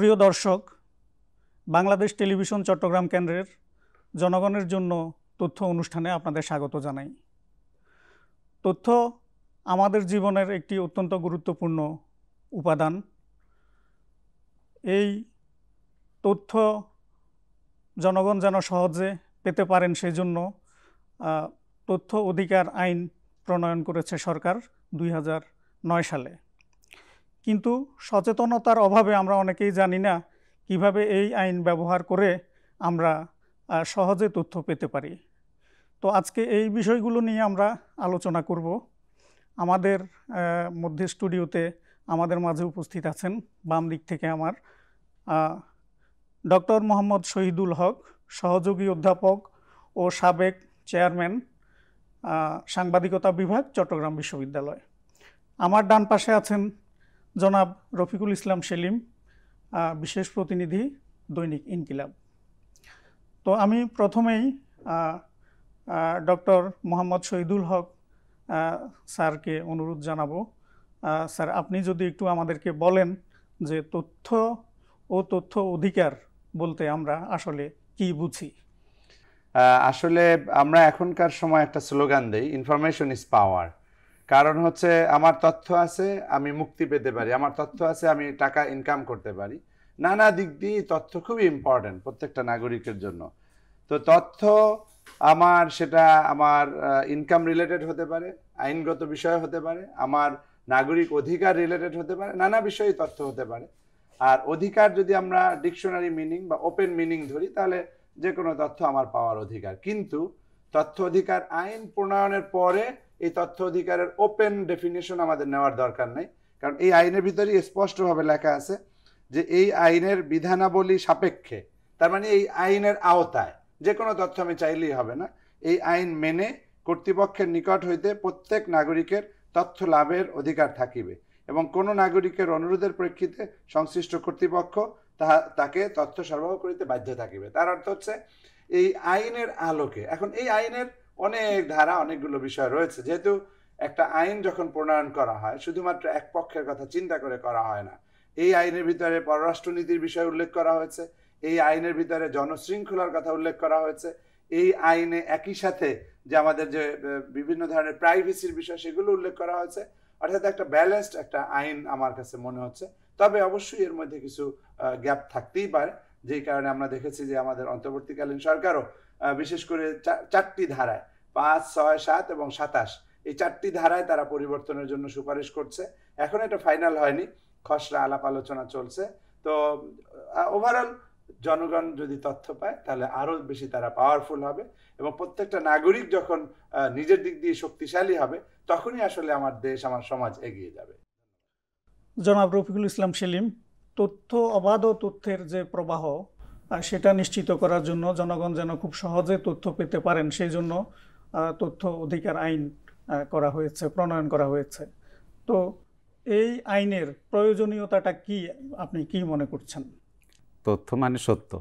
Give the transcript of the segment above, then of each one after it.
প্রিয় দর্শক, বাংলাদেশ টেলিভিশন চট্টগ্রাম কেন্দ্রের জনগণের জন্য তথ্য অনুষ্ঠানে আপনাদের স্বাগত জানাই। তথ্য আমাদের জীবনের একটি অত্যন্ত গুরুত্বপূর্ণ উপাদান। এই তথ্য জনগণ যেন সহজে পেতে পারেন সেজন্য তথ্য অধিকার আইন প্রণয়ন করেছে সরকার 2009 সালে। কিন্তু সচেতনতার অভাবে আমরা অনেকেই জানি না কিভাবে এই আইন ব্যবহার করে আমরা সহজে তথ্য পেতে পারি। তো আজকে এই বিষয়গুলো নিয়ে আমরা আলোচনা করব। আমাদের মধ্যে স্টুডিওতে আমাদের মাঝে উপস্থিত আছেন বাম দিক থেকে আমার ডক্টর মোহাম্মদ শহীদুল হক, সহযোগী অধ্যাপক ও সাবেক চেয়ারম্যান, সাংবাদিকতা বিভাগ, চট্টগ্রাম বিশ্ববিদ্যালয়। আমার ডান পাশে আছেন জনাব রফিকুল ইসলাম সেলিম, বিশেষ প্রতিনিধি, দৈনিক ইনকিলাব। তো আমি প্রথমেই ডক্টর মোহাম্মদ শহীদুল হক স্যারকে অনুরোধ জানাবো, স্যার আপনি যদি একটু আমাদেরকে বলেন যে তথ্য ও তথ্য অধিকার বলতে আমরা আসলে কি বুঝি। আসলে আমরা এখনকার সময় একটা স্লোগান দেই, ইনফরমেশন ইজ পাওয়ার। কারণ হচ্ছে আমার তথ্য আছে আমি মুক্তি পেতে পারি, আমার তথ্য আছে আমি টাকা ইনকাম করতে পারি। নানা দিক দিয়ে তথ্য খুবই ইম্পর্টেন্ট প্রত্যেকটা নাগরিকের জন্য। তো তথ্য সেটা আমার ইনকাম রিলেটেড হতে পারে, আইনগত বিষয় হতে পারে, আমার নাগরিক অধিকার রিলেটেড হতে পারে, নানা বিষয়ে তথ্য হতে পারে। আর অধিকার যদি আমরা ডিকশনারি মিনিং বা ওপেন মিনিং ধরি তাহলে যে কোনো তথ্য আমার পাওয়ার অধিকার। কিন্তু তথ্য অধিকার আইন প্রণয়নের পরে এই তথ্য অধিকারের ওপেন ডেফিনেশন আমাদের নেওয়ার দরকার নেই, কারণ এই আইনের ভিতরে স্পষ্টভাবে লেখা আছে যে এই আইনের বিধানাবলী সাপেক্ষে, তার মানে এই আইনের আওতায় যে কোনো তথ্য আমি চাইলেই হবে না, এই আইন মেনে কর্তৃপক্ষের নিকট হইতে প্রত্যেক নাগরিকের তথ্য লাভের অধিকার থাকিবে এবং কোনো নাগরিকের অনুরোধের প্রেক্ষিতে সংশ্লিষ্ট কর্তৃপক্ষ তাকে তথ্য সরবরাহ করিতে বাধ্য থাকিবে। তার অর্থ হচ্ছে এই আইনের আলোকে, এখন এই আইনের অনেক ধারা, অনেকগুলো বিষয় রয়েছে। যেহেতু একটা আইন যখন প্রণয়ন করা হয় শুধুমাত্র এক পক্ষের কথা চিন্তা করে করা হয় না। এই আইনের ভিতরে পররাষ্ট্রনীতির বিষয় উল্লেখ করা হয়েছে, এই আইনের ভিতরে জনশৃঙ্খলার কথা উল্লেখ করা হয়েছে, এই আইনে একই সাথে যে আমাদের যে বিভিন্ন ধরনের প্রাইভেসির বিষয় সেগুলো উল্লেখ করা হয়েছে। অর্থাৎ একটা ব্যালেন্সড একটা আইন আমার কাছে মনে হচ্ছে। তবে অবশ্যই এর মধ্যে কিছু গ্যাপ থাকতেই পারে, যেই কারণে আমরা দেখেছি যে আমাদের অন্তর্বর্তীকালীন সরকারও বিশেষ করে 4টি ধারায় 5, 6, 7 এবং 27 এই 4টি ধারায় তারা পরিবর্তনের জন্য সুপারিশ করছে। এখন এটা ফাইনাল হয়নি, খসড়া আলাপ আলোচনা চলছে। তো ওভারঅল জনগণ যদি তথ্য পায় তাহলে আরো বেশি তারা পাওয়ারফুল হবে এবং প্রত্যেকটা নাগরিক যখন নিজের দিক দিয়ে শক্তিশালী হবে তখনই আসলে আমার দেশ, আমার সমাজ এগিয়ে যাবে। জনাব রফিকুল ইসলাম সেলিম, তথ্য অবাধ তথ্যের যে প্রবাহ সেটা নিশ্চিত করার জন্য জনগণ যেন খুব সহজে তথ্য পেতে পারেন সেই জন্য তথ্য অধিকার আইন করা হয়েছে, প্রণয়ন করা হয়েছে। তো এই আইনের প্রয়োজনীয়তাটা কি, আপনি কি মনে করছেন? তথ্য মানে সত্য,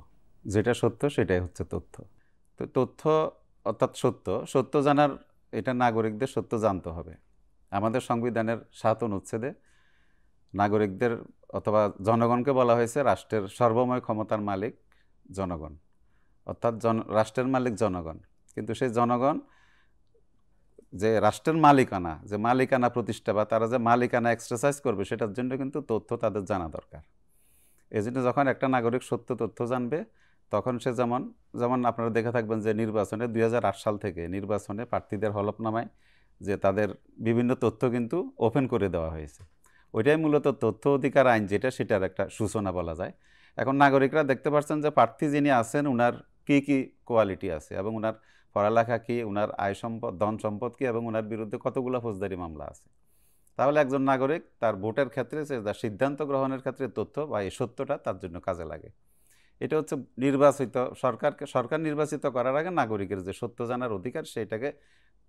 যেটা সত্য সেটাই হচ্ছে তথ্য। তো তথ্য অর্থাৎ সত্য জানার, এটা নাগরিকদের সত্য জানতে হবে। আমাদের সংবিধানের 7 অনুচ্ছেদে নাগরিকদের অথবা জনগণকে বলা হয়েছে রাষ্ট্রের সর্বময় ক্ষমতার মালিক জনগণ, অর্থাৎ রাষ্ট্রের মালিক জনগণ। কিন্তু সেই জনগণ যে রাষ্ট্রের মালিকানা প্রতিষ্ঠা বা তারা যে মালিকানা এক্সারসাইজ করবে সেটার জন্য কিন্তু তথ্য তাদের জানা দরকার। এই জন্য যখন একটা নাগরিক সত্য তথ্য জানবে তখন সে যেমন আপনারা দেখে থাকবেন যে নির্বাচনে 2008 সাল থেকে নির্বাচনে প্রার্থীদের হলফনামায় যে তাদের বিভিন্ন তথ্য কিন্তু ওপেন করে দেওয়া হয়েছে। ওইটাই মূলত তথ্য অধিকার আইন যেটা, সেটার একটা সূচনা বলা যায়। এখন নাগরিকরা দেখতে পাচ্ছেন যে প্রার্থী যিনি আছেন ওনার কি কি কোয়ালিটি আছে এবং ওনার পড়ালেখা কি, ওনার আয় সম্পদ, ধন সম্পদ কি এবং ওনার বিরুদ্ধে কতগুলো ফৌজদারি মামলা আছে। তাহলে একজন নাগরিক তার ভোটের ক্ষেত্রে তার সিদ্ধান্ত গ্রহণের ক্ষেত্রে তথ্য বা এই সত্যটা তার জন্য কাজে লাগে। এটা হচ্ছে সরকার নির্বাচিত করার আগে নাগরিকের যে সত্য জানার অধিকার সেটাকে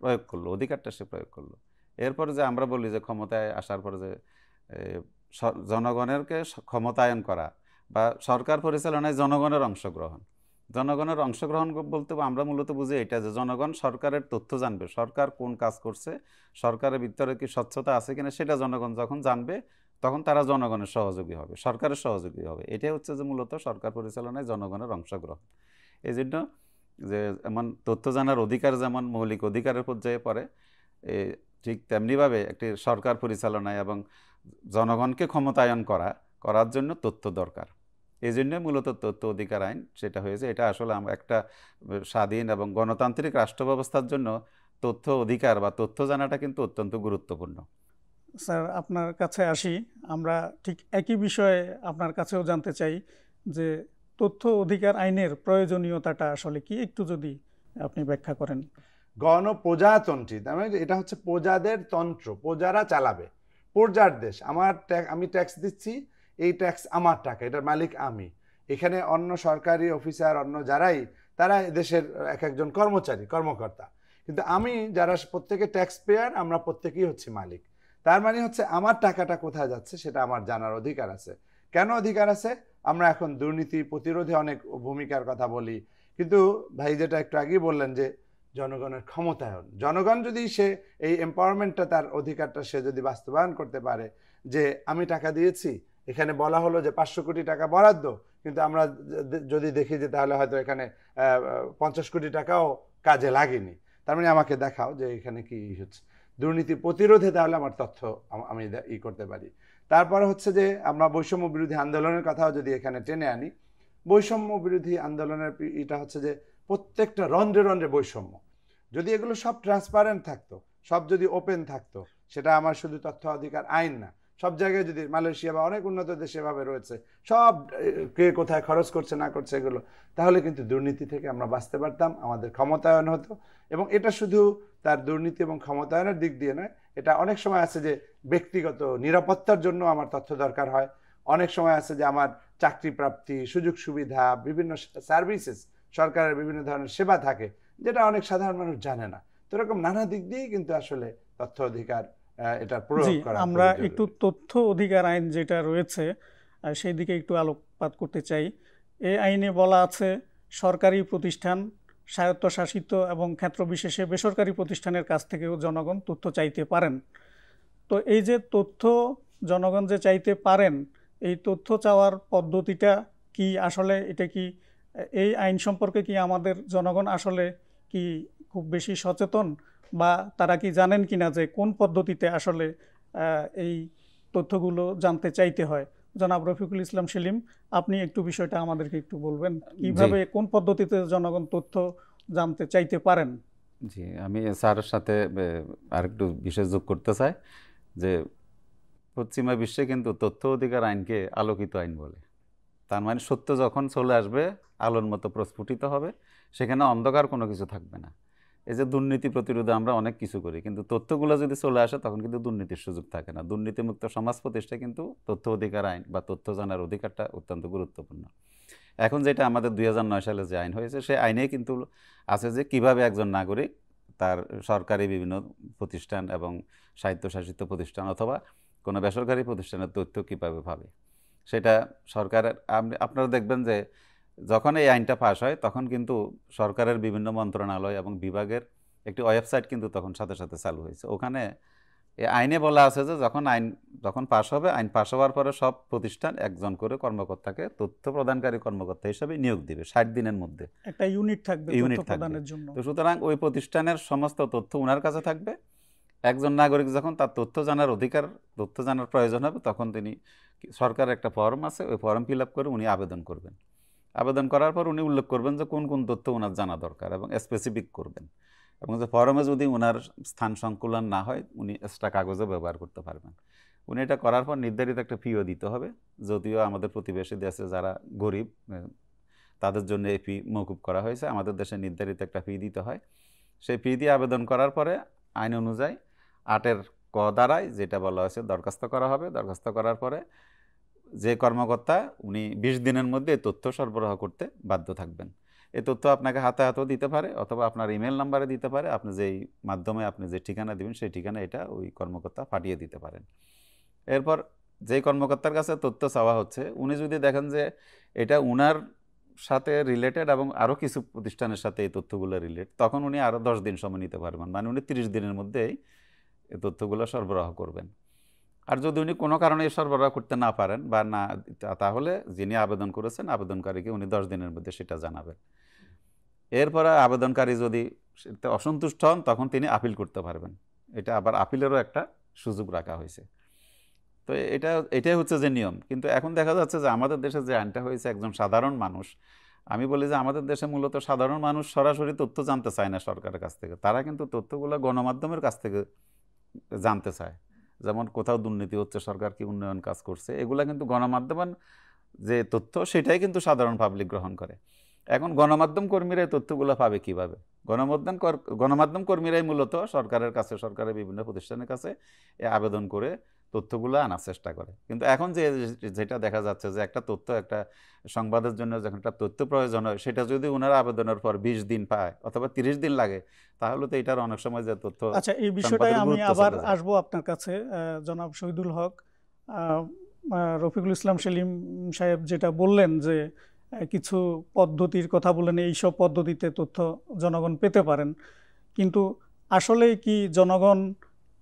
প্রয়োগ করলো, অধিকারটা সে প্রয়োগ করলো। এরপরে যে আমরা বলি যে ক্ষমতায় আসার পরে যে জনগণেরকে ক্ষমতায়ন করা বা সরকার পরিচালনায় জনগণের অংশগ্রহণ বলতে আমরা মূলত বুঝি এটা যে জনগণ সরকারের তথ্য জানবে, সরকার কোন কাজ করছে, সরকারের ভিতরে কি স্বচ্ছতা আছে কিনা সেটা জনগণ যখন জানবে তখন তারা জনগণের সহযোগী হবে, সরকারের সহযোগী হবে। এটাই হচ্ছে যে মূলত সরকার পরিচালনায় জনগণের অংশগ্রহণ। এই জন্য যে এমন তথ্য জানার অধিকার যেমন মৌলিক অধিকারের পর্যায়ে পড়ে, ঠিক তেমনিভাবে একটি সরকার পরিচালনায় এবং জনগণকে ক্ষমতায়ন করার জন্য তথ্য দরকার। এই জন্য মূলত তথ্য অধিকার আইন সেটা হয়েছে। এটা আসলে একটা স্বাধীন এবং গণতান্ত্রিক রাষ্ট্র ব্যবস্থার জন্য তথ্য অধিকার বা তথ্য জানাটা কিন্তু অত্যন্ত গুরুত্বপূর্ণ। স্যার, আপনার কাছে আসি, আমরা ঠিক একই বিষয়ে আপনার কাছেও জানতে চাই যে তথ্য অধিকার আইনের প্রয়োজনীয়তাটা আসলে কি, একটু যদি আপনি ব্যাখ্যা করেন। গণপ্রজাতন্ত্রী, তার মানে এটা হচ্ছে প্রজাদের তন্ত্র, প্রজারা চালাবে, প্রজার দেশ। আমি ট্যাক্স দিচ্ছি, এই ট্যাক্স আমার টাকা, এটার মালিক আমি। এখানে অন্য সরকারি অফিসার, অন্য যারাই, তারা দেশের এক একজন কর্মচারী, কর্মকর্তা, কিন্তু আমি যারা প্রত্যেকে ট্যাক্স পেয়ার, আমরা প্রত্যেকেই হচ্ছে মালিক। তার মানে হচ্ছে আমার টাকাটা কোথায় যাচ্ছে সেটা আমার জানার অধিকার আছে। কেন অধিকার আছে? আমরা এখন দুর্নীতি প্রতিরোধে অনেক ভূমিকার কথা বলি, কিন্তু ভাই যেটা একটু আগেই বললেন যে জনগণের ক্ষমতায়ন, জনগণ যদি সে এই এম্পাওয়ারমেন্টটা, তার অধিকারটা সে যদি বাস্তবায়ন করতে পারে, যে আমি টাকা দিয়েছি, এখানে বলা হলো যে 500 কোটি টাকা বরাদ্দ, কিন্তু আমরা যদি দেখি যে তাহলে হয়তো এখানে 50 কোটি টাকাও কাজে লাগেনি, তার মানে আমাকে দেখাও যে এখানে কি হচ্ছে। দুর্নীতি প্রতিরোধে তাহলে আমার তথ্য আমি করতে পারি। তারপরে হচ্ছে যে আমরা বৈষম্য বিরোধী আন্দোলনের কথাও যদি এখানে টেনে আনি, বৈষম্য বিরোধী আন্দোলনের এটা হচ্ছে যে প্রত্যেকটা রন্ধ্রে রন্ধ্রে বৈষম্য, যদি এগুলো সব ট্রান্সপারেন্ট থাকতো, সব যদি ওপেন থাকতো, সেটা আমার শুধু তথ্য অধিকার আইন না, সব জায়গায় যদি মালয়েশিয়া বা অনেক উন্নত দেশে ভাবে রয়েছে, সব কে কোথায় খরচ করছে না করছে এগুলো, তাহলে কিন্তু দুর্নীতি থেকে আমরা বাঁচতে পারতাম, আমাদের ক্ষমতায়ন হতো। এবং এটা শুধু তার দুর্নীতি এবং ক্ষমতায়নের দিক দিয়ে নয়, এটা অনেক সময় আছে যে ব্যক্তিগত নিরাপত্তার জন্য আমার তথ্য দরকার হয়, অনেক সময় আছে যে আমার চাকরি প্রাপ্তি, সুযোগ সুবিধা, বিভিন্ন সার্ভিসেস, সরকারের বিভিন্ন ধরনের সেবা থাকে, যেটা অনেক সাধারণ মানুষ জানে না। তো এরকম নানা দিক দিয়েই কিন্তু আসলে তথ্য অধিকার এটার প্রয়োগ করা। আমরা একটু তথ্য অধিকার আইন যেটা রয়েছে সেই দিকে একটু আলোকপাত করতে চাই। এই আইনে বলা আছে সরকারি প্রতিষ্ঠান, স্বায়ত্তশাসিত এবং ক্ষেত্র বিশেষে বেসরকারি প্রতিষ্ঠানের কাছ থেকেও জনগণ তথ্য চাইতে পারেন। তো এই যে তথ্য জনগণ যে চাইতে পারেন, এই তথ্য চাওয়ার পদ্ধতিটা কি? আসলে এটা কি, এই আইন সম্পর্কে কি আমাদের জনগণ আসলে কি খুব বেশি সচেতন, বা তারা কি জানেন কিনা যে কোন পদ্ধতিতে আসলে এই তথ্যগুলো জানতে চাইতে হয়? জনাব রফিকুল ইসলাম সেলিম, আপনি একটু বিষয়টা আমাদেরকে একটু বলবেন, কিভাবে কোন পদ্ধতিতে জনগণ তথ্য জানতে চাইতে পারেন? জি, আমি স্যারের সাথে আরেকটু বিশেষ যোগ করতে চাই যে পশ্চিমা বিশ্বে কিন্তু তথ্য অধিকার আইনকে আলোকিত আইন বলে। তার মানে সত্য যখন চলে আসবে, আলোর মতো প্রস্ফুটিত হবে, সেখানে অন্ধকার কোনো কিছু থাকবে না। এই যে দুর্নীতি প্রতিরোধে আমরা অনেক কিছু করি, কিন্তু তথ্যগুলো যদি চলে আসে তখন কিন্তু দুর্নীতির সুযোগ থাকে না। দুর্নীতিমুক্ত সমাজ প্রতিষ্ঠায় কিন্তু তথ্য অধিকার আইন বা তথ্য জানার অধিকারটা অত্যন্ত গুরুত্বপূর্ণ। এখন যেটা আমাদের 2009 সালে যে আইন হয়েছে, সেই আইনে কিন্তু আছে যে কিভাবে একজন নাগরিক তার সরকারি বিভিন্ন প্রতিষ্ঠান এবং স্বায়ত্তশাসিত প্রতিষ্ঠান অথবা কোনো বেসরকারি প্রতিষ্ঠানের তথ্য কীভাবে পাবে, সেটা সরকারের। আপনারা দেখবেন যে যখন এই আইনটা পাস হয় তখন কিন্তু সরকারের বিভিন্ন মন্ত্রণালয় এবং বিভাগের একটি ওয়েবসাইট কিন্তু তখন সাথে সাথে চালু হয়েছে। ওখানে এই আইনে বলা আছে যে যখন পাস হবে, আইন পাস হওয়ার পরে সব প্রতিষ্ঠান একজন করে কর্মকর্তাকে তথ্য প্রদানকারী কর্মকর্তা হিসেবে নিয়োগ দিবে 60 দিনের মধ্যে। একটা ইউনিট থাকবে তথ্য প্রদানের জন্য। তো সুতরাং ওই প্রতিষ্ঠানের সমস্ত তথ্য ওনার কাছে থাকবে। একজন নাগরিক যখন তার তথ্য জানার প্রয়োজন হবে, তখন তিনি, সরকারের একটা ফর্ম আছে, ওই ফর্ম ফিল আপ করে উনি আবেদন করবেন। আবেদন করার পর উনি উল্লেখ করবেন যে কোন কোন তথ্য ওনার জানা দরকার এবং স্পেসিফিক করবেন। এবং যে ফর্মে যদি ওনার স্থান সংকুলন না হয়, উনি এক্সট্রা কাগজও ব্যবহার করতে পারবেন। উনি এটা করার পর নির্ধারিত একটা ফিও দিতে হবে। যদিও আমাদের প্রতিবেশী দেশে যারা গরিব তাদের জন্য এই ফি মওকুফ করা হয়েছে, আমাদের দেশে নির্ধারিত একটা ফি দিতে হয়। সেই ফি দিয়ে আবেদন করার পরে আইন অনুযায়ী 8 ক দ্বারায় যেটা বলা হয়েছে দরখাস্ত করা হবে। দরখাস্ত করার পরে যে কর্মকর্তা, উনি 20 দিনের মধ্যে এই তথ্য সরবরাহ করতে বাধ্য থাকবেন। এই তথ্য আপনাকে হাতে হাতেও দিতে পারে অথবা আপনার ইমেল নাম্বারে দিতে পারে। আপনি যেই মাধ্যমে আপনি যে ঠিকানা দিবেন সেই ঠিকানা এটা ওই কর্মকর্তা পাঠিয়ে দিতে পারেন। এরপর যেই কর্মকর্তার কাছে তথ্য চাওয়া হচ্ছে, উনি যদি দেখেন যে এটা উনার সাথে রিলেটেড এবং আরও কিছু প্রতিষ্ঠানের সাথে এই তথ্যগুলো রিলেট, তখন উনি আরও 10 দিন সময় নিতে পারবেন। মানে উনি 30 দিনের মধ্যেই এই তথ্যগুলো সরবরাহ করবেন। আর যদি উনি কোনো কারণে সরবরাহ করতে না পারেন বা না, তাহলে যিনি আবেদন করেছেন আবেদনকারীকে উনি 10 দিনের মধ্যে সেটা জানাবেন। এরপরে আবেদনকারী যদি সেটাতে অসন্তুষ্ট হন তখন তিনি আপিল করতে পারবেন। এটা আবার আপিলেরও একটা সুযোগ রাখা হয়েছে। তো এটাই হচ্ছে যে নিয়ম। কিন্তু এখন দেখা যাচ্ছে যে আমাদের দেশে যে আইনটা হয়েছে, একজন সাধারণ মানুষ, আমি বলি যে আমাদের দেশে মূলত সাধারণ মানুষ সরাসরি তথ্য জানতে চায় না সরকারের কাছ থেকে, তারা কিন্তু তথ্যগুলো গণমাধ্যমের কাছ থেকে জানতে চায়। যেমন কোথাও দুর্নীতি হচ্ছে, সরকার কি উন্নয়ন কাজ করছে, এগুলা কিন্তু গণমাধ্যমের যে তথ্য সেটাই কিন্তু সাধারণ পাবলিক গ্রহণ করে। এখন গণমাধ্যম কর্মীরা এই তথ্যগুলো পাবে কিভাবে? গণমাধ্যম কর্মীরাই মূলত সরকারের কাছে, সরকারের বিভিন্ন প্রতিষ্ঠানের কাছে আবেদন করে তথ্যগুলো আনার চেষ্টা করে। কিন্তু এখন যেটা দেখা যাচ্ছে যে একটা তথ্য, একটা সংবাদের জন্য যখন একটা তথ্য প্রয়োজন হয়, সেটা যদি ওনারা আবেদনের পর 20 দিন পায় অথবা 30 দিন লাগে, তাহলে তো এটার অনেক সময় যে তথ্য। আচ্ছা, এই বিষয়টায় আমি আবার আসবো আপনার কাছে। জনাব শহীদুল হক, রফিকুল ইসলাম সেলিম সাহেব যেটা বললেন যে কিছু পদ্ধতির কথা বলেন, এইসব পদ্ধতিতে তথ্য জনগণ পেতে পারেন, কিন্তু আসলে কি জনগণ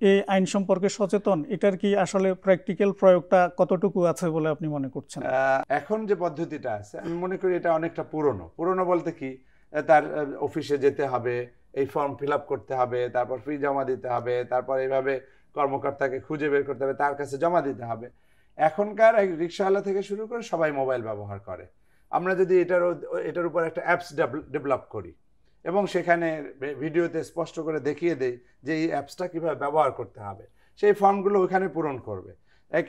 এই আইন সম্পর্কে সচেতন? এটার কি আসলে প্র্যাকটিক্যাল প্রয়োগটা কতটুকু আছে বলে আপনি মনে করছেন? এখন যে পদ্ধতিটা আছে আমি মনে করি এটা অনেকটা পুরনো বলতে কি, তার অফিসে যেতে হবে, এই ফর্ম ফিল আপ করতে হবে, তারপর ফি জমা দিতে হবে, তারপর এইভাবে কর্মকর্তাকে খুঁজে বের করতে হবে, তার কাছে জমা দিতে হবে। এখনকার রিক্সাওয়ালা থেকে শুরু করে সবাই মোবাইল ব্যবহার করে। আমরা যদি এটার উপর একটা অ্যাপস ডেভেলপ করি এবং সেখানে ভিডিওতে স্পষ্ট করে দেখিয়ে দেই যে এই অ্যাপসটা কীভাবে ব্যবহার করতে হবে, সেই ফর্মগুলো ওইখানে পূরণ করবে।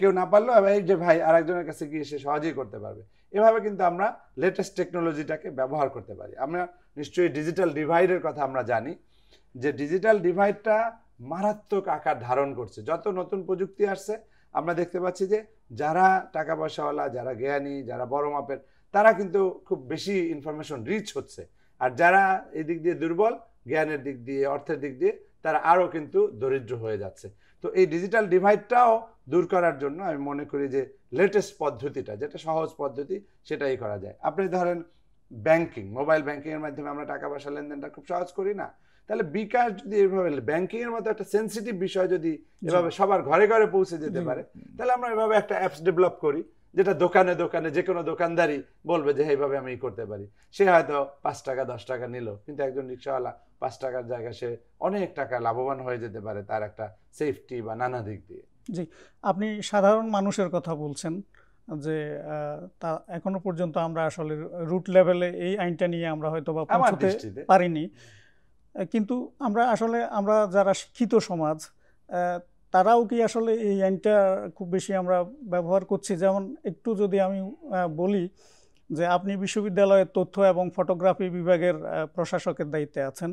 কেউ না পারলেও এই যে ভাই আরেকজনের কাছে গিয়ে সে সহজেই করতে পারবে। এভাবে কিন্তু আমরা লেটেস্ট টেকনোলজিটাকে ব্যবহার করতে পারি। আমরা নিশ্চয়ই ডিজিটাল ডিভাইডের কথা আমরা জানি, যে ডিজিটাল ডিভাইডটা মারাত্মক আকার ধারণ করছে। যত নতুন প্রযুক্তি আসছে আমরা দেখতে পাচ্ছি যে যারা টাকা পয়সাওয়ালা, যারা জ্ঞানী, যারা বড় মাপের, তারা কিন্তু খুব বেশি ইনফরমেশন রিচ হচ্ছে, আর যারা এই দিক দিয়ে দুর্বল, জ্ঞানের দিক দিয়ে, অর্থের দিক দিয়ে, তারা আরও কিন্তু দরিদ্র হয়ে যাচ্ছে। তো এই ডিজিটাল ডিভাইডটাও দূর করার জন্য আমি মনে করি যে লেটেস্ট পদ্ধতিটা, যেটা সহজ পদ্ধতি, সেটাই করা যায়। আপনি ধরেন ব্যাংকিং, মোবাইল ব্যাংকিংয়ের মাধ্যমে আমরা টাকা পয়সা লেনদেনটা খুব সহজ করি না? তাহলে বিকাশ যদি এভাবে ব্যাংকিংয়ের মতো একটা সেন্সিটিভ বিষয় যদি এভাবে সবার ঘরে ঘরে পৌঁছে যেতে পারে, তাহলে আমরা এভাবে একটা অ্যাপস ডেভেলপ করি, যেটা দোকানে দোকানে যে কোনো দোকানদারই বলবে যে এইভাবে আমি করতে পারি। সে হয়তো 5 টাকা 10 টাকা নিল, কিন্তু একজন রিক্সাওয়ালা 5 টাকার জায়গায় সে অনেক টাকা লাভবান হয়ে যেতে পারে তার একটা সেফটি বা নানা দিক দিয়ে। জি, আপনি সাধারণ মানুষের কথা বলছেন যে তা এখনো পর্যন্ত আমরা আসলে রুট লেভেলে এই আইনটা নিয়ে আমরা হয়তো বা পৌঁছতে পারিনি, কিন্তু আমরা যারা শিক্ষিত সমাজ, তারাও কি আসলে এই আইনটা খুব বেশি আমরা ব্যবহার করছি? যেমন একটু যদি আমি বলি যে আপনি বিশ্ববিদ্যালয়ের তথ্য এবং ফটোগ্রাফি বিভাগের প্রশাসকের দায়িত্বে আছেন।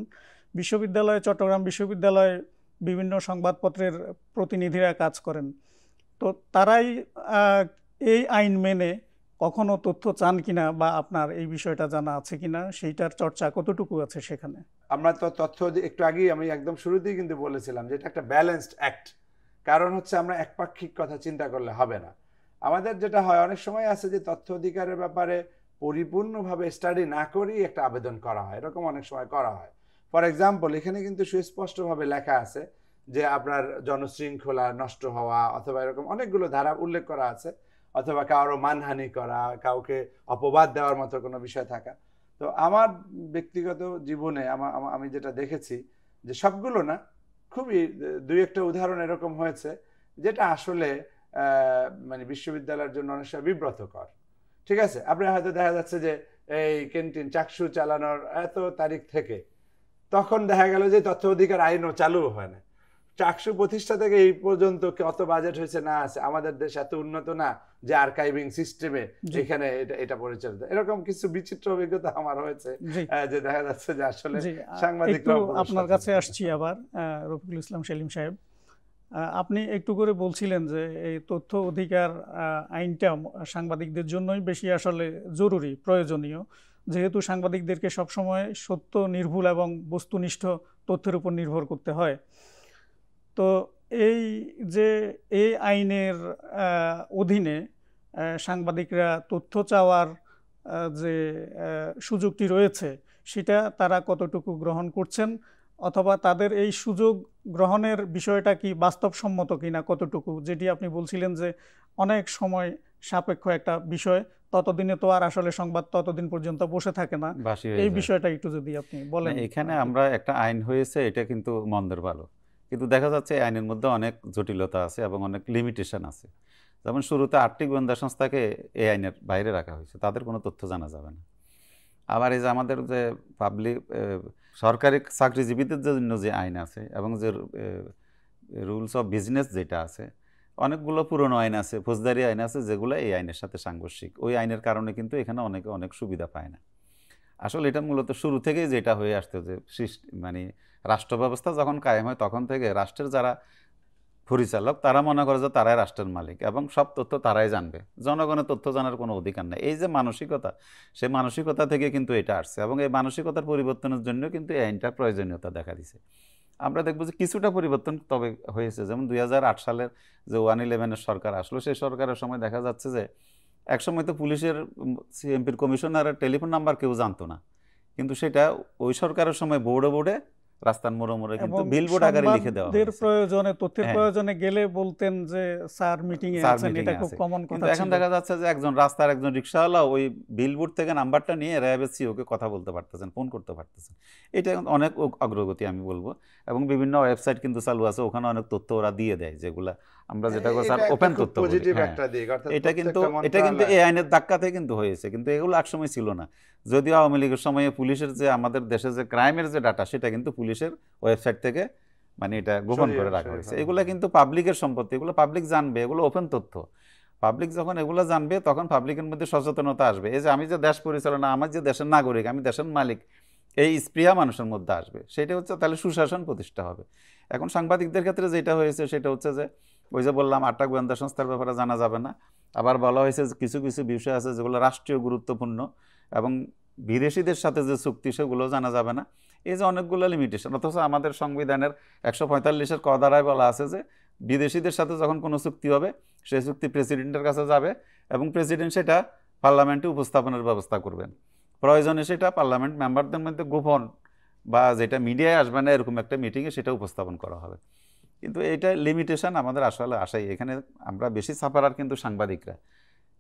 চট্টগ্রাম বিশ্ববিদ্যালয়ে বিভিন্ন সংবাদপত্রের প্রতিনিধিরা কাজ করেন। তো তারাই এই আইন মেনে কখনো তথ্য চান কিনা, বা আপনার এই বিষয়টা জানা আছে কিনা, সেইটার চর্চা কতটুকু আছে সেখানে? আমরা তো তথ্য একটু আগেই আমি একদম শুরুতেই কিন্তু বলেছিলাম যে এটা একটা ব্যালেন্সড অ্যাক্ট। কারণ হচ্ছে আমরা একপাক্ষিক কথা চিন্তা করলে হবে না। আমাদের যেটা হয়, অনেক সময় আছে যে তথ্য অধিকারের ব্যাপারে পরিপূর্ণভাবে স্টাডি না করেই একটা আবেদন করা হয়, এরকম অনেক সময় করা হয়। ফর এক্সাম্পল, এখানে কিন্তু সুস্পষ্টভাবে লেখা আছে যে আপনার জনশৃঙ্খলা নষ্ট হওয়া অথবা এরকম অনেকগুলো ধারা উল্লেখ করা আছে, অথবা কারো মানহানি করা, কাউকে অপবাদ দেওয়ার মতো কোনো বিষয় থাকা। তো আমার ব্যক্তিগত জীবনে আমি যেটা দেখেছি যে সবগুলো না, খুবই 2-1টা উদাহরণ এরকম হয়েছে যেটা আসলে মানে বিশ্ববিদ্যালয়ের জন্য অনেক সময় বিব্রতকর। ঠিক আছে, আপনি হয়তো দেখা যাচ্ছে যে এই ক্যান্টিন চাকসু চালানোর এত তারিখ থেকে, তখন দেখা গেল যে তথ্য অধিকার আইনও চালু হয় না। চাকসু প্রতিষ্ঠা থেকে এই পর্যন্ত কত বাজেট হয়েছে না আছে, আমাদের দেশ এত উন্নত না যে আর্কাইভিং সিস্টেমে এখানে এটা পরিচালিত। এরকম কিছু বিচিত্র অভিজ্ঞতা আমার হয়েছে, যে দেখা যাচ্ছে যে আসলে সাংবাদিকরা। আপনার কাছে আসছি আবার, রফিকুল ইসলাম সেলিম সাহেব, আপনি একটু করে বলছিলেন যে এই তথ্য অধিকার আইনটা সাংবাদিকদের জন্যই বেশি আসলে জরুরি, প্রয়োজনীয়, যেহেতু সাংবাদিকদেরকে সবসময় সত্য, নির্ভুল এবং বস্তুনিষ্ঠ তথ্যের উপর নির্ভর করতে হয়। তো এই আইনের অধীনে সাংবাদিকরা তথ্য চাওয়ার যে সুযোগটি রয়েছে, সেটা তারা কতটুকু গ্রহণ করছেন, অথবা তাদের এই সুযোগ গ্রহণের বিষয়টা কি বাস্তবসম্মত কিনা কতটুকু, যেটি আপনি বলছিলেন যে অনেক সময় সাপেক্ষ একটা বিষয়, ততদিনে তো আর আসলে সংবাদ ততদিন পর্যন্ত বসে থাকে না, বাসি হয়ে এই যায়। বিষয়টা একটু যদি আপনি না, বলেন। এখানে আমরা একটা আইন হয়েছে, এটা কিন্তু মন্দের ভালো, কিন্তু দেখা যাচ্ছে এই আইনের মধ্যে অনেক জটিলতা আছে এবং অনেক লিমিটেশন আছে। যেমন শুরুতে 8টি গোয়েন্দা সংস্থাকে এই আইনের বাইরে রাখা হয়েছে, তাদের কোনো তথ্য জানা যাবে না। আবার এই যে আমাদের যে পাবলিক সরকারি চাকরিজীবীদের জন্য যে আইন আছে এবং যে রুলস অফ বিজনেস যেটা আছে, অনেকগুলো পুরনো আইন আছে, ফৌজদারি আইন আছে, যেগুলো এই আইনের সাথে সাংঘর্ষিক। ওই আইনের কারণে কিন্তু এখানে অনেকে অনেক সুবিধা পায় না। আসলে এটা মূলত শুরু থেকেই যেটা হয়ে আসতো যে মানে রাষ্ট্র ব্যবস্থা যখন কায়েম হয় তখন থেকে রাষ্ট্রের যারা পরিচালক তারা মনে করে যে তারাই রাষ্ট্রের মালিক এবং সব তথ্য তারাই জানবে, জনগণের তথ্য জানার কোনো অধিকার নেই। এই যে মানসিকতা, সেই মানসিকতা থেকে কিন্তু এটা আসছে এবং এই মানসিকতার পরিবর্তনের জন্য কিন্তু এই আইনটার প্রয়োজনীয়তা দেখা দিছে। আমরা দেখবো যে কিছুটা পরিবর্তন তবে হয়েছে। যেমন 2008 সালের যে 111-এর সরকার আসলো, সেই সরকারের সময় দেখা যাচ্ছে যে একসময় তো পুলিশের সিএমপির কমিশনারের টেলিফোন নাম্বার কেউ জানতো না, কিন্তু সেটা ওই সরকারের সময় বোর্ডে বোর্ডে রাস্তার মোড়ে মোড়ে কিন্তু এবং বিলবোর্ড আকারে লিখে দেওয়া সংবাদের হয়েছে। প্রয়োজনে, তথ্যের হ্যাঁ। প্রয়োজনে গেলে বলতেন যে স্যার মিটিং এ স্যার আছেন, মিটিং এটা এ খুব আছে। কমন কিন্তু কথা এখন ছিল। দেখা যাচ্ছে যে একজন রাস্তার একজন রিক্সাওয়ালা ওই বিলবোর্ড থেকে নাম্বারটা নিয়ে র্যাবের সিওকে কথা বলতে পারতেছেন, ফোন করতে পারতেছেন। এটা এখন অনেক অগ্রগতি আমি বলবো। এবং বিভিন্ন ওয়েবসাইট কিন্তু চালু আছে, ওখানে অনেক তথ্য ওরা দিয়ে দেয়, যেগুলা আমরা যেটা স্যার ওপেন তথ্য বলি। পজিটিভ হ্যাঁ, একটা দিক, অর্থাৎ এটা কিন্তু প্রত্যেকটা এই আইনের ধাক্কাতে কিন্তু হয়েছে, কিন্তু এগুলো একসময় ছিল না। যদিও আওয়ামী লীগের সময়ে পুলিশের যে আমাদের দেশে যে ক্রাইমের যে ডাটা, সেটা কিন্তু পুলিশের ওয়েবসাইট থেকে মানে এটা গোপন করে রাখা হয়েছে। এগুলো কিন্তু পাবলিকের সম্পত্তি, এগুলো পাবলিক জানবে, এগুলো ওপেন তথ্য। পাবলিক যখন এগুলো জানবে তখন পাবলিকের মধ্যে সচেতনতা আসবে। এই যে আমি যে দেশ পরিচালনা, আমার যে দেশের নাগরিক, আমি দেশের মালিক, এই স্পৃহা মানুষের মধ্যে আসবে। সেটা হচ্ছে তাহলে সুশাসন প্রতিষ্ঠা হবে। এখন সাংবাদিকদের ক্ষেত্রে যেটা হয়েছে সেটা হচ্ছে যে ওই যে বললাম 8টা গোয়েন্দা সংস্থার ব্যাপারে জানা যাবে না। আবার বলা হয়েছে যে কিছু কিছু বিষয় আছে যেগুলো রাষ্ট্রীয় গুরুত্বপূর্ণ এবং বিদেশিদের সাথে যে চুক্তি সেগুলো জানা যাবে না। এই যে অনেকগুলো লিমিটেশন, অথচ আমাদের সংবিধানের 145-এর ক ধারায় বলা আছে যে বিদেশিদের সাথে যখন কোনো চুক্তি হবে সেই চুক্তি প্রেসিডেন্টের কাছে যাবে এবং প্রেসিডেন্ট সেটা পার্লামেন্টে উপস্থাপনের ব্যবস্থা করবেন। প্রয়োজনে সেটা পার্লামেন্ট মেম্বারদের মধ্যে গোপন বা যেটা মিডিয়ায় আসবে না এরকম একটা মিটিংয়ে সেটা উপস্থাপন করা হবে। কিন্তু এটা লিমিটেশন আমাদের আসলে আসাই, এখানে আমরা বেশি সাফারার কিন্তু সাংবাদিকরা।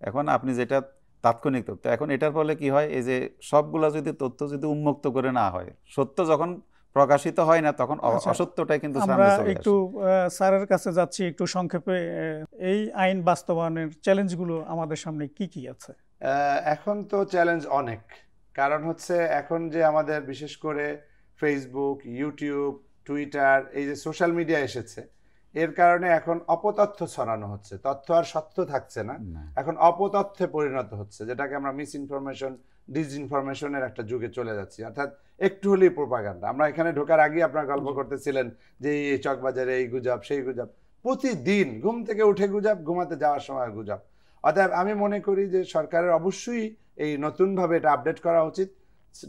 এখন আপনি যেটা তাৎক্ষণিক তথ্য, এখন এটার ফলে কি হয়, এই যে সবগুলা যদি তথ্য যদি উন্মুক্ত করে না হয়, সত্য যখন প্রকাশিত হয় না তখন অসত্যটাই কিন্তু আমরা সামনে চলে একটু আসে। স্যারের কাছে যাচ্ছি একটু সংক্ষেপে। এই আইন বাস্তবায়নের চ্যালেঞ্জগুলো আমাদের সামনে কি কি আছে? এখন তো চ্যালেঞ্জ অনেক, কারণ হচ্ছে এখন যে আমাদের বিশেষ করে ফেসবুক, ইউটিউব, টুইটার, এই যে সোশ্যাল মিডিয়া এসেছে, এর কারণে এখন অপতথ্য ছড়ানো হচ্ছে, তথ্য আর সত্য থাকছে না, এখন অপতথ্যে পরিণত হচ্ছে, যেটাকে আমরা মিস ইনফরমেশন, ডিসইনফরমেশনের একটা যুগে চলে যাচ্ছি, অর্থাৎ একটু হলেই প্রোপাগান্ডা। আমরা এখানে ঢোকার আগেই আপনারা গল্প করতেছিলেন যে এই চকবাজারে এই গুজব সেই গুজব, প্রতিদিন ঘুম থেকে উঠে গুজব, ঘুমাতে যাওয়ার সময় গুজব। অতএব আমি মনে করি যে সরকারের অবশ্যই এই নতুনভাবে এটা আপডেট করা উচিত।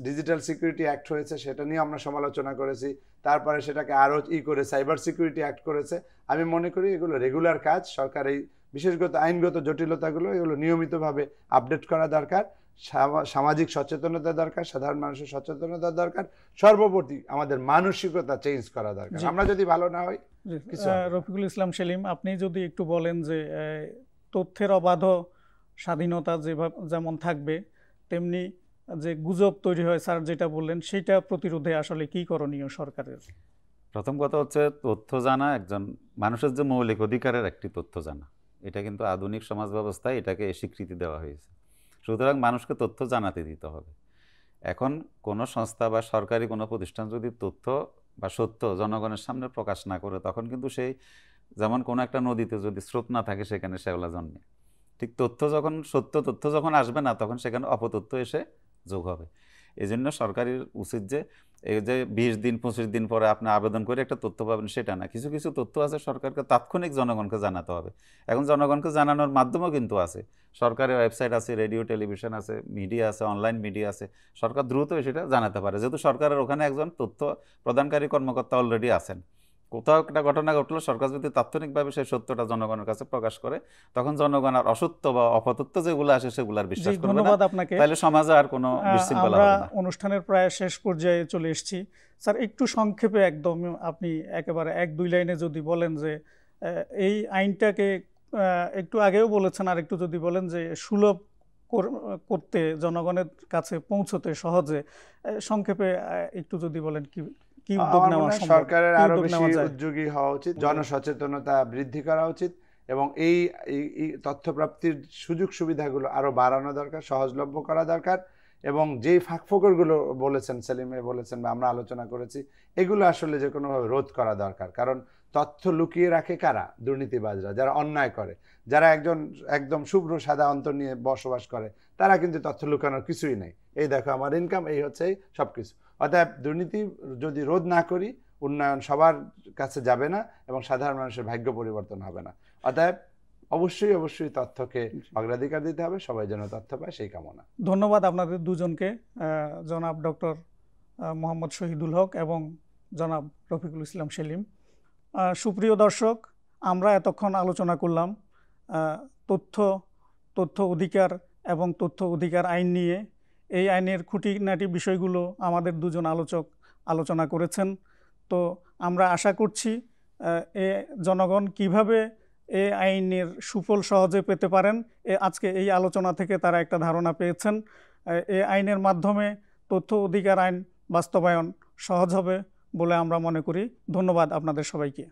ডিজিটাল সিকিউরিটি অ্যাক্ট হয়েছে, সেটা নিয়ে আমরা সমালোচনা করেছি, তারপরে সেটাকে আরও করে সাইবার সিকিউরিটি অ্যাক্ট করেছে। আমি মনে করি এগুলো রেগুলার কাজ, সরকার এই বিশেষগত আইনগত জটিলতাগুলো এগুলো নিয়মিতভাবে আপডেট করা দরকার, সামাজিক সচেতনতা দরকার, সাধারণ মানুষের সচেতনতা দরকার, সর্বোপরি আমাদের মানসিকতা চেঞ্জ করা দরকার। আমরা যদি ভালো না হই কিছু হবে না। রফিকুল ইসলাম সেলিম, আপনি যদি একটু বলেন যে তথ্যের অবাধ স্বাধীনতা যেমন থাকবে, তেমনি যে গুজব তৈরি হয় স্যার যেটা বললেন, সেটা প্রতিরোধে আসলে কি করণীয় সরকারের? প্রথম কথা হচ্ছে তথ্য জানা একজন মানুষের যে মৌলিক অধিকারের একটি তথ্য জানা, এটা কিন্তু আধুনিক সমাজ ব্যবস্থায় এটাকে স্বীকৃতি দেওয়া হয়েছে। সুতরাং মানুষকে তথ্য জানাতে দিতে হবে। এখন কোনো সংস্থা বা সরকারি কোনো প্রতিষ্ঠান যদি তথ্য বা সত্য জনগণের সামনে প্রকাশ না করে, তখন কিন্তু সেই যেমন কোনো একটা নদীতে যদি স্রোত না থাকে সেখানে শ্যাওলা জন্মে, ঠিক সত্য তথ্য যখন আসবে না তখন সেখানে অপতথ্য এসে যোগ হবে। এই জন্য সরকারের উচিত যে এই যে 20 দিন 25 দিন পরে আপনি আবেদন করে একটা তথ্য পাবেন সেটা না, কিছু কিছু তথ্য আছে সরকারকে তাৎক্ষণিক জনগণকে জানাতে হবে। এখন জনগণকে জানানোর মাধ্যমও কিন্তু আছে, সরকারের ওয়েবসাইট আছে, রেডিও টেলিভিশন আছে, মিডিয়া আছে, অনলাইন মিডিয়া আছে, সরকার দ্রুত সেটা জানাতে পারে, যেহেতু সরকারের ওখানে একজন তথ্য প্রদানকারী কর্মকর্তা অলরেডি আছেন। কোথাও একটা ঘটনা ঘটলো, সরকার যদি তাৎক্ষণিকভাবে সেই সত্যটা জনগণের কাছে প্রকাশ করে, তখন জনগণ আর অসত্য বা অপতথ্য যেগুলো আসে সেগুলো আর জি, বিশ্বাস করবে না। ধন্যবাদ আপনাকে। তাহলে সমাজে আর কোনো বিশৃঙ্খলা আমরা হবে না। অনুষ্ঠানের প্রায় শেষ পর্যায়ে চলে এসেছি। স্যার, একটু সংক্ষেপে একদম আপনি একেবারে 1-2 লাইনে যদি বলেন যে এই আইনটাকে একটু আগেও বলেছেন, আর একটু যদি বলেন যে সুলভ করতে, জনগণের কাছে পৌঁছতে সহজে, সংক্ষেপে একটু যদি বলেন কি কি উদ্যোগ আমার নেওয়া মনে হয় সম্ভব, সরকারের কি আরো উদ্যোগ বেশি নেওয়া যায়? উদ্যোগী হওয়া উচিত, জনসচেতনতা বৃদ্ধি করা উচিত, এবং এই তথ্য প্রাপ্তির সুযোগ সুবিধাগুলো আরো বাড়ানো দরকার, সহজলভ্য করা দরকার। এবং যেই ফাঁকফোকরগুলো বলেছেন, সেলিমে বলেছেন বা আমরা আলোচনা করেছি, এগুলো আসলে যে কোনোভাবে রোধ করা দরকার। কারণ তথ্য লুকিয়ে রাখে কারা? দুর্নীতিবাজরা, যারা অন্যায় করে, যারা একদম শুভ্র সাদা অন্তর নিয়ে বসবাস করে, তারা কিন্তু তথ্য লুকানোর কিছুই নেই। এই দেখো আমার ইনকাম, এই হচ্ছে সবকিছু। অতএব দুর্নীতি যদি রোধ না করি, উন্নয়ন সবার কাছে যাবে না এবং সাধারণ মানুষের ভাগ্য পরিবর্তন হবে না। অতএব অবশ্যই তথ্যকে অগ্রাধিকার দিতে হবে, সবাই যেন তথ্য পায়, সেই কামনা। ধন্যবাদ আপনাদের দুজনকে, জনাব ডক্টর মোহাম্মদ শহীদুল হক এবং জনাব রফিকুল ইসলাম সেলিম। সুপ্রিয় দর্শক, আমরা এতক্ষণ আলোচনা করলাম তথ্য অধিকার এবং তথ্য অধিকার আইন নিয়ে। এই আইনের খুঁটিনাটি বিষয়গুলো আমাদের দুজন আলোচক আলোচনা করেছেন। তো আমরা আশা করছি জনগণ কিভাবে এই আইনের সুফল সহজে পেতে পারেন, আজকে এই আলোচনা থেকে তারা একটা ধারণা পেয়েছেন। এই আইনের মাধ্যমে তথ্য অধিকার আইন বাস্তবায়ন সহজ হবে বলে আমরা মনে করি। ধন্যবাদ আপনাদের সবাইকে।